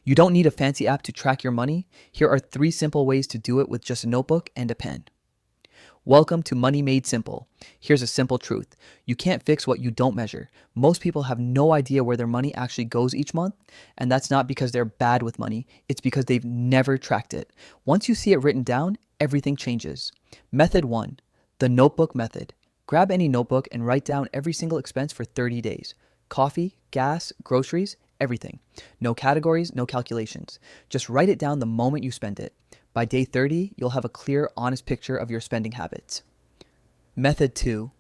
You don't need a fancy app to track your money. Here are 3 simple ways to do it with just a notebook and a pen. Welcome to Money Made Simple. Here's a simple truth. You can't fix what you don't measure. Most people have no idea where their money actually goes each month, and that's not because they're bad with money. It's because they've never tracked it. Once you see it written down, everything changes. Method 1, the notebook method. Grab any notebook and write down every single expense for 30 days. Coffee, gas, groceries, everything. No categories, no calculations. Just write it down the moment you spend it. By day 30, you'll have a clear, honest picture of your spending habits. Method 2,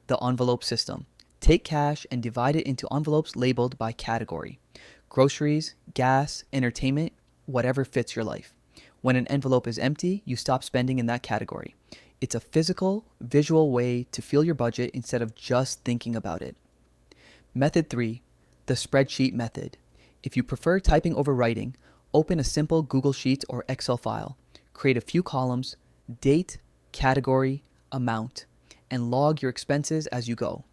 the envelope system. Take cash and divide it into envelopes labeled by category. Groceries, gas, entertainment, whatever fits your life. When an envelope is empty, you stop spending in that category. It's a physical, visual way to feel your budget instead of just thinking about it. Method 3, the spreadsheet method. If you prefer typing over writing, open a simple Google Sheets or Excel file. Create a few columns, date, category, amount, and log your expenses as you go.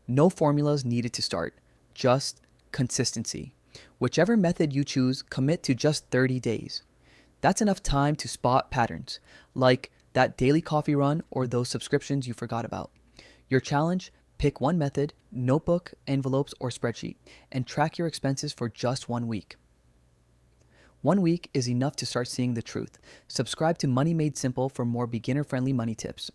No formulas needed to start, just consistency. Whichever method you choose, commit to just 30 days. That's enough time to spot patterns, like that daily coffee run or those subscriptions you forgot about. Your challenge? Pick one method, notebook, envelopes, or spreadsheet, and track your expenses for just 1 week. 1 week is enough to start seeing the truth. Subscribe to Money Made Simple for more beginner-friendly money tips.